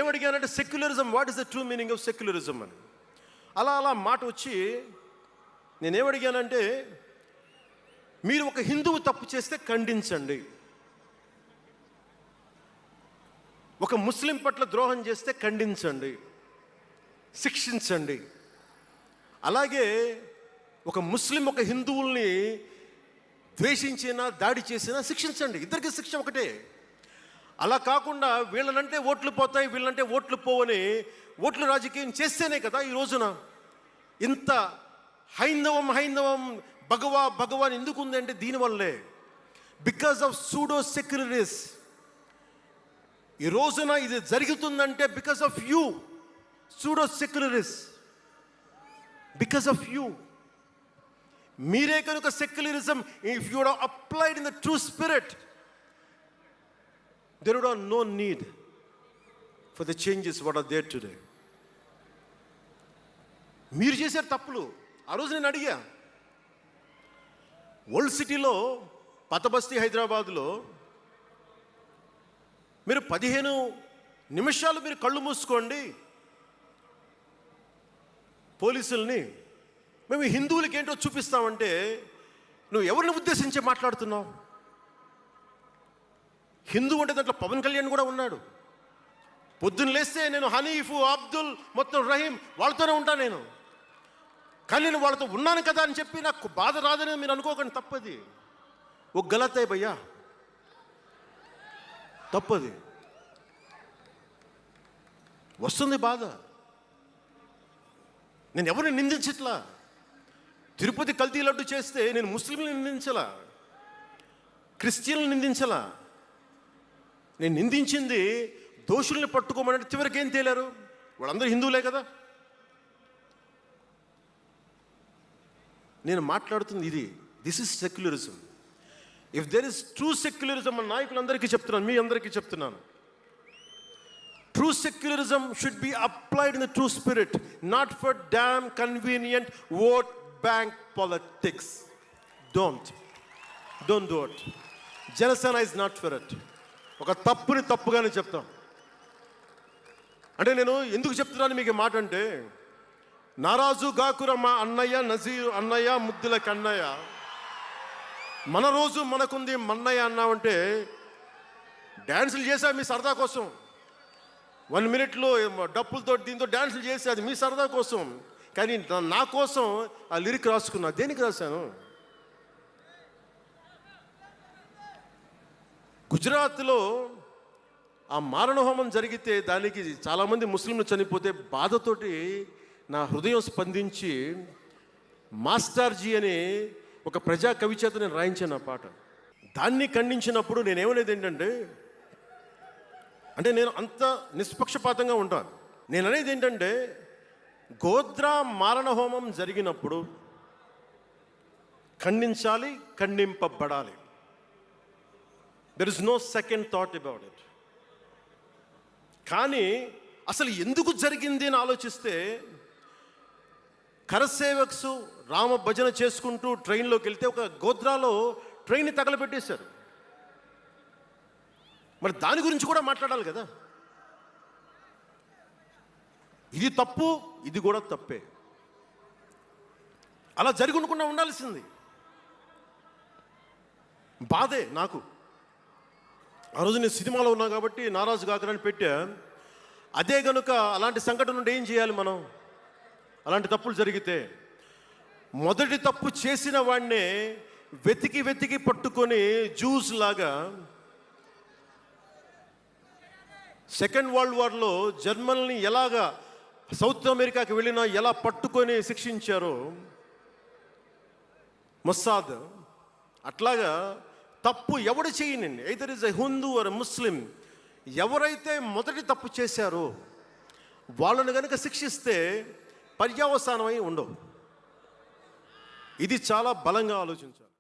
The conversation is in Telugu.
ఏమడిగానంటే secularism, what is the true meaning of secularism అని. అలా మాట వచ్చి నేనేమడిగానంటే, మీరు ఒక హిందువు తప్పు చేస్తే ఖండించండి, ఒక ముస్లిం పట్ల ద్రోహం చేస్తే ఖండించండి, శిక్షించండి. అలాగే ఒక ముస్లిం ఒక హిందువుల్ని ద్వేషించినా దాడి చేసినా శిక్షించండి. ఇద్దరికి శిక్ష ఒకటే. అలా కాకుండా వీళ్ళనంటే ఓట్లు పోతాయి, వీళ్ళంటే ఓట్లు పోవని ఓట్లు రాజకీయం చేస్తేనే కదా ఈ రోజున ఇంత హైందవం భగవాన్ ఎందుకు ఉందంటే దీనివల్లే, బికాజ్ ఆఫ్ సూడో సెక్యులరిస్. ఈ రోజున ఇది జరుగుతుందంటే because of you pseudo secularist, because of you. మీరే కనుక secularism, if you would have applied in the true spirit, there would have no need for the changes what are there today. మీరు చేశారు తప్పులు. ఆ రోజు నేను అడిగా, ఓల్డ్ సిటీలో పతబస్తీ హైదరాబాద్లో మీరు 15 నిమిషాలు మీరు కళ్ళు మూసుకోండి, పోలీసుల్ని మేము హిందువులకి ఏంటో చూపిస్తామంటే నువ్వు ఎవరిని ఉద్దేశించి మాట్లాడుతున్నావు? హిందూ అంటే దాంట్లో పవన్ కళ్యాణ్ కూడా ఉన్నాడు. పొద్దున్న లేస్తే నేను హనీఫ్, అబ్దుల్, మొత్తం రహీం వాళ్ళతోనే ఉంటాను నేను. కానీ నేను వాళ్ళతో ఉన్నాను కదా అని చెప్పి నాకు బాధ రాదని మీరు అనుకోకండి, తప్పది. ఓ గలత్ అయ్యి భయ్యా, తప్పది. వస్తుంది బాధ. నేను ఎవరిని నిందించట్లా. తిరుపతి కల్తీ లడ్డు చేస్తే నేను ముస్లింలను నిందించలా, క్రిస్టియన్లను నిందించలా. నేను నిందించింది దోషుల్ని పట్టుకోమని. చివరికి ఏం తేలారు? వాళ్ళందరూ హిందువులే కదా. నేను మాట్లాడుతుంది ఇది. This is secularism. If there is true secularism అని నాయకులందరికీ చెప్తున్నాను, మీ అందరికీ చెప్తున్నాను. True secularism should be applied in the true spirit, not for damn convenient vote bank politics. Don't do it. Janasena is not for it. ఒక తప్పుని తప్పుగానే చెప్తాం. అంటే నేను ఎందుకు చెప్తున్నాను మీకు మాట అంటే, నారాజు గాకురమ్మ అన్నయ్య, నజీరు అన్నయ్య, ముద్దుల కన్నయ్య, మన రోజు మనకుంది మన్నయ్య అన్నామంటే డ్యాన్సులు చేసా మీ సరదా కోసం. 1 మినిట్లో డప్పులతో దీంతో డ్యాన్సులు చేసి అది మీ సరదా కోసం. కానీ నా కోసం ఆ లిరిక్ రాసుకున్నా. దేనికి రాశాను? గుజరాత్లో ఆ మారణహోమం జరిగితే దానికి చాలామంది ముస్లింలు చనిపోతే బాధతోటి నా హృదయం స్పందించి మాస్టర్జీ అనే ఒక ప్రజా కవి చేత నేను రాయించాను ఆ పాట. దాన్ని ఖండించినప్పుడు నేనేమనేది ఏంటంటే, అంటే నేను అంత నిష్పక్షపాతంగా ఉంటాను. నేను అనేది ఏంటంటే, గోద్రా మారణహోమం జరిగినప్పుడు ఖండించాలి, ఖండింపబడాలి. There is no second thought about it. కానీ అసలు ఎందుకు జరిగింది అని ఆలోచిస్తే, కరసేవక్స్ రామ భజన చేసుకుంటూ ట్రైన్లోకి వెళ్తే ఒక గోద్రాలో ట్రైన్ని తగలబెట్టేశారు. మరి దాని గురించి కూడా మాట్లాడాలి కదా. ఇది తప్పు, ఇది కూడా తప్పే. అలా జరిగి ఉండకుండా ఉండాల్సింది. బాధే నాకు. ఆ రోజు నేను సినిమాలో ఉన్నా కాబట్టి నారాజు గాకరని పెట్టా. అదే కనుక అలాంటి సంఘటన నుండి ఏం చేయాలి మనం? అలాంటి తప్పులు జరిగితే మొదటి తప్పు చేసిన వాడినే వెతికి పట్టుకొని జ్యూస్ లాగా సెకండ్ వరల్డ్ వార్లో జర్మనీని ఎలాగా సౌత్ అమెరికాకి వెళ్ళినా ఎలా పట్టుకొని శిక్షించారో మొస్సాద్, అట్లాగా తప్పు ఎవడు చేయనండి, either is a Hindu or Muslim, ఎవరైతే మొదటి తప్పు చేశారో వాళ్ళని కనుక శిక్షిస్తే పర్యవసానమై ఉండవు. ఇది చాలా బలంగా ఆలోచించాలి.